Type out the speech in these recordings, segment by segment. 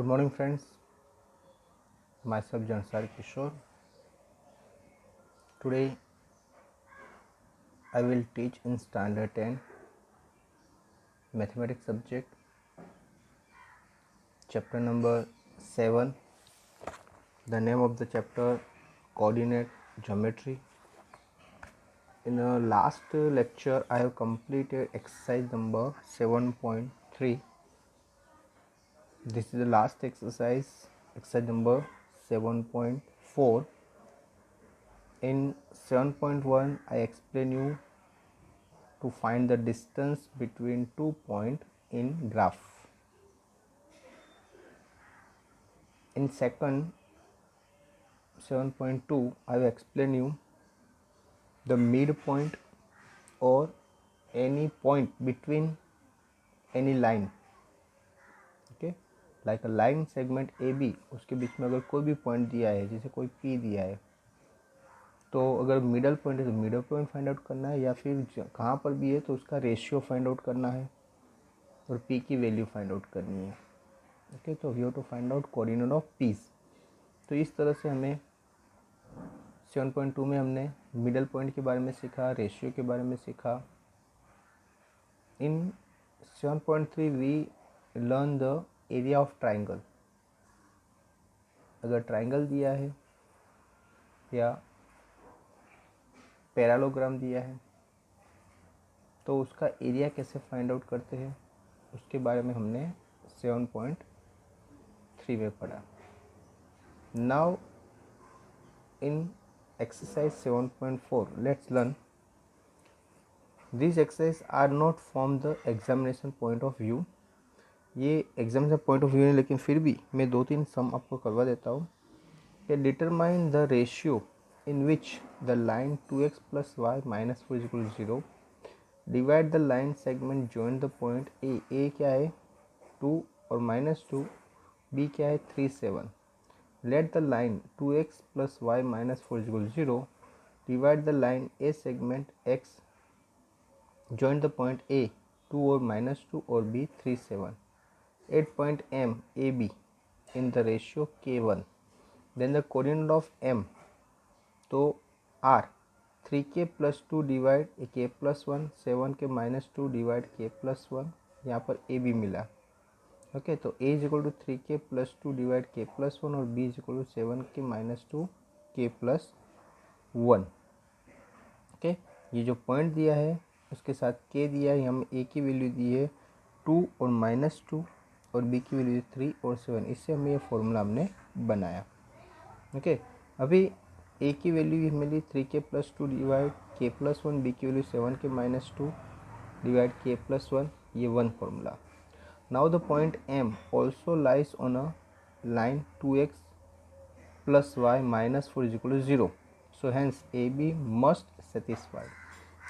Good morning, friends. Myself Jansar Kishore. Today I will teach in Standard 10 Mathematics subject, chapter number 7. The name of the chapter Coordinate Geometry. In the last lecture I have completed exercise number 7.3. This is the last exercise number 7.4. In 7.1 I explain you to find the distance between 2 points in graph. In second 7.2 I will explain you the midpoint or any point between any line. Okay, like a line segment AB, उसके बीच में अगर कोई भी point दिया है, जैसे कोई P दिया है, तो अगर मिडल पॉइंट है तो मिडल पॉइंट फाइंड आउट करना है, या फिर कहाँ पर भी है तो उसका रेशियो फाइंड आउट करना है और P की वैल्यू फाइंड आउट करनी है. ओके, तो we have to find out coordinate of P's. तो इस तरह से हमें 7.2 में हमने मिडल पॉइंट के बारे में सीखा, रेशियो के बारे में सीखा. In 7.3 we learn the area of triangle. अगर ट्राइंगल दिया है या पैरालोग्राम दिया है तो उसका एरिया कैसे फाइंड आउट करते हैं, उसके बारे में हमने 7.3 में पढ़ा. Now in exercise 7.4 let's learn. These exercises are not from the examination point of view. ये एग्जामिनेशन पॉइंट ऑफ व्यू नहीं, लेकिन फिर भी मैं 2-3 सम आपको करवा देता हूँ. Determine the ratio in which the line 2x + y - 4 = 0. Divide the line segment join the point A क्या है 2 और -2, बी क्या है 3, 7. Let the line 2x + y - 4 = 0. Divide the line A segment x. Join the point A 2 or -2 or B 3, 7. Add point M AB in the ratio K1. Then the coordinate of M. तो R 3k + 2 divide k + 1, 7k - 2 divide k + 1. यहाँ पर AB मिला. Okay, तो a = 3k + 2 divide k + 1 और b = 7k - 2 k + 1. Okay, ये जो point दिया है उसके साथ k दिया है, हम a की वैल्यू दी है 2 और -2 और b की वैल्यू 3 और 7. इससे हमें ये फॉर्मूला हमने बनाया. ओके, अभी a की वैल्यू मिली 3k + 2 डिवाइड k + 1, b की वैल्यू 7k - 2 डिवाइड k + 1, ये one formula. Now the point M also lies on a line 2x + y - 4 = 0. So hence AB must satisfy.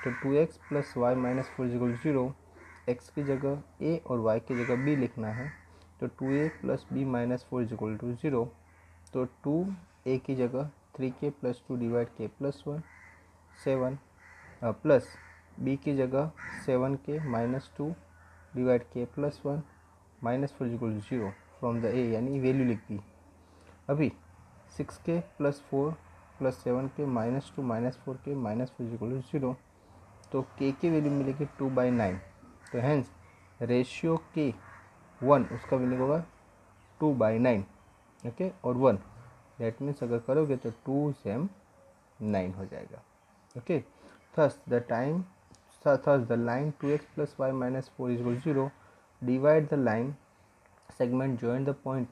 तो 2x + y - 4 = 0. x की जगह a और y की जगह b लिखना है. तो 2a + b - 4 = 0. तो 2a की जगह 3k + 2 divide k + 1 7 plus b की जगह 7k - 2 divide k + 1 -4 = 0 from the ए, यानी वैल्यू लिख दी. अभी 6k + 4 + 7k - 2 - 4k - 4 = 0. तो k की वैल्यू मिलेगी 2/9. तो हैंस रेशियो k 1 उसका वैल्यू होगा 2/9. ओके, और 1 दैट मीन्स अगर करोगे तो 2 सेम 9 हो जाएगा. Okay, thus the line 2x + y - 4 = 0. Divide the line segment join the point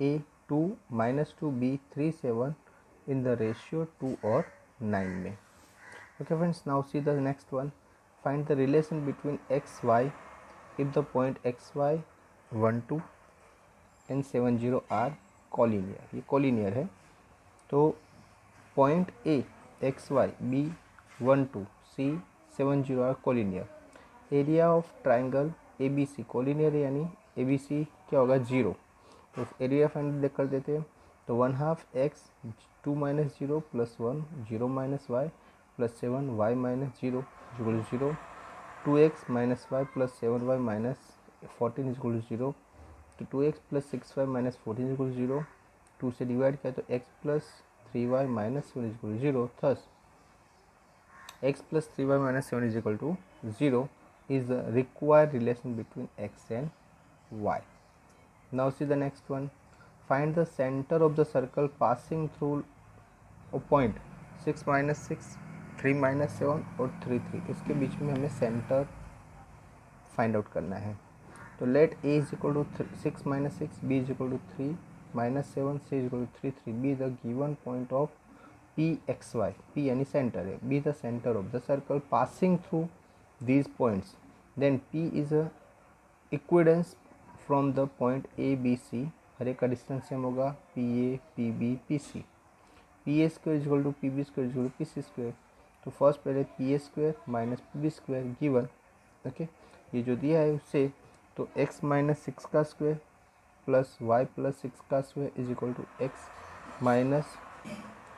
A 2 -2 B 3 7 in the ratio 2 or 9 में. Okay friends, now see the next one. Find the relation between x y if the point x y 1 2 and 7 0 are collinear. ये collinear है. तो point A x y B 1 2 C 7 0 are collinear. Area of triangle ABC collinear है, यानी ABC क्या होगा 0. तो area find देख कर देते हैं. तो 1/2 x 2 - 0 + 1 0 - y + 7 y - 0 = 0. 2x - y + 7y - 14 = 0. तो 2x plus 6y minus 14 is equal 0, 2 से डिवाइड किया तो x plus 3y minus 7 is equal 0, thus x plus 3y minus 7 is equal to 0 is the required relation between x and y. Now see the next one. Find the center of the circle passing through a point 6 minus 6, 3 minus 7 और 3 3. इसके बीच में हमें centre find out करना है. तो late a is equal to 6 minus 6, b is equal to 3 minus 7, c is equal to 3 3. Be the given point of pxy, p यानी centre है, be the center of the circle passing through these points, then p is a equidistance from the point a b c. हर एक का distance same होगा, P A P B P C. P A square is equal to P B square is equal to P C square. तो first पहले P A square minus P B square given, okay, ये जो दिया है उससे, तो x minus 6 का square plus y plus 6 का square is equal to x minus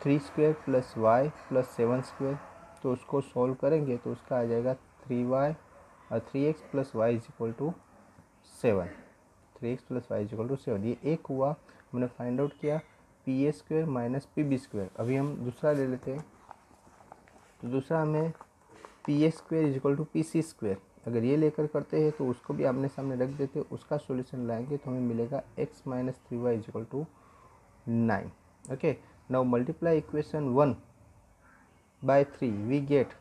3 square plus y plus 7 square. तो उसको सॉल्व करेंगे तो उसका आ जाएगा 3y और 3x plus y is equal to 7. 3x plus y is equal to 7. ये एक हुआ, हमने फाइंड आउट किया P A square minus P B square. अभी हम दूसरा ले लेते हैं. तो दूसरा हमें P A square is equal to P C square. अगर ये लेकर करते हैं तो उसको भी आमने सामने रख देते हैं, उसका सॉल्यूशन लाएंगे तो हमें मिलेगा x minus 3y is equal to 9. Okay, now multiply equation 1 by 3 we get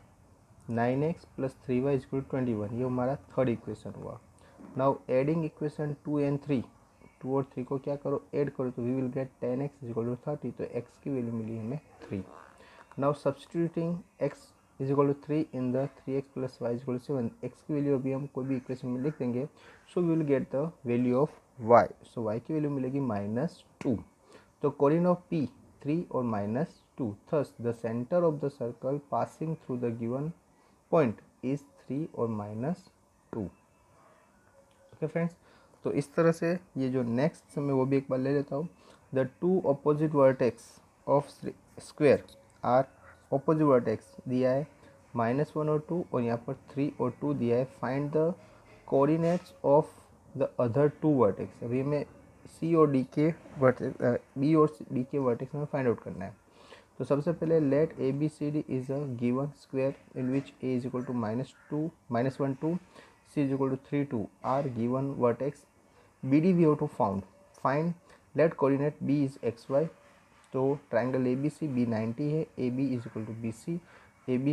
9x plus 3y is equal to 21. ये हमारा थर्ड इक्वेशन हुआ. नाउ एडिंग इक्वेशन 2 एंड 3, 2 और 3 को क्या करो, ऐड करो, तो we will get 10x is equal to 30. तो x की वैल्यू मिली हमें 3. Now substituting x is equal to 3 in the 3x plus y is equal to 7. x की वैल्यू अभी हम कोई भी इक्वेशन में लिख देंगे, so we will get the value of y. So y की वैल्यू मिलेगी -2. तो कोऑर्डिनेट ऑफ p 3 और -2. Thus the centre of the circle passing through the given point is 3 और -2. ओके फ्रेंड्स, तो इस तरह से ये जो नेक्स्ट मैं वो भी एक बार ले लेता हूँ. The two opposite vertex of square are opposite vertex दिया है -1 और 2, और यहाँ पर 3 और 2 दिया है. Find the coordinates of the other two vertex. अभी हमें सी और डी के वर्टेक्स, बी और डी के वर्टेक्स में फाइंड आउट करना है. तो सबसे पहले let A B C D is a given square in which A is equal to -1 2, c is equal to 3 2 are given vertex. BD we have to find. Let coordinate B is xy. तो triangle ABC B 90 है, AB is equal to BC, AB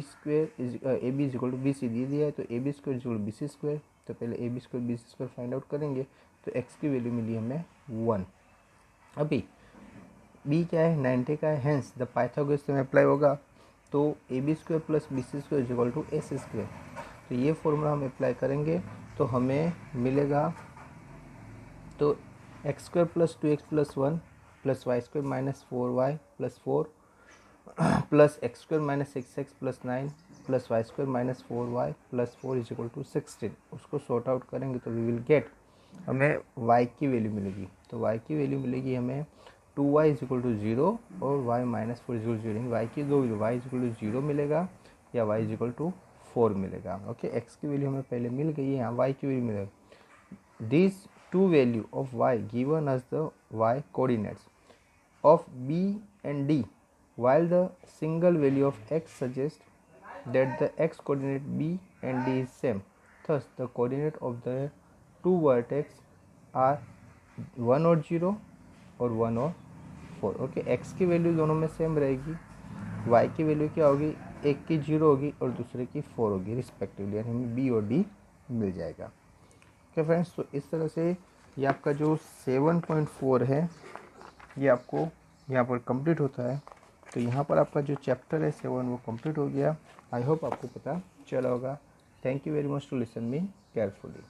is equal to BC दे दिया है, तो AB square is equal to BC square. तो पहले AB square BC square find out करेंगे. तो x की वैल्यू मिली हमें 1. अभी B क्या है, 90 का है, hence the Pythagoras theorem apply होगा. तो AB square plus BC square is equal to AC square. तो ये फॉर्मूला हम अप्लाई करेंगे तो हमें मिलेगा, तो x square plus 2x plus 1 plus y square minus 4y plus 4 plus x square minus 6x plus 9 plus y square minus 4y plus 4 is equal to 16. उसको sort out करेंगे तो वी विल गेट, हमें y की value मिलेगी. तो y की value मिलेगी हमें 2y इज इक्वल टू 0 और y minus 4 is equal to 0. y की दो value, y is equal to 0 मिलेगा या y इज इक्वल टू 4 मिलेगा. ओके, x की वैल्यू हमें पहले मिल गई है, यहाँ y की वैल्यू मिलेगा. This two value of y given us the y coordinates of b and d, while the single value of x suggests that the x coordinate b and d is same. Thus the coordinate of the two vertex are 1 और 0 और 1 और 4. Okay, x की value दोनों में same रहेगी, y की value क्या होगी, एक की 0 होगी और दूसरे की 4 होगी रिस्पेक्टिवली, यानी हमें b और d मिल जाएगा. ओके फ्रेंड्स, तो इस तरह से ये आपका जो 7.4 है ये आपको यहाँ पर कंप्लीट होता है. तो यहाँ पर आपका जो चैप्टर है 7 वो कंप्लीट हो गया. आई होप आपको पता चला होगा. Thank you very much to listen me carefully.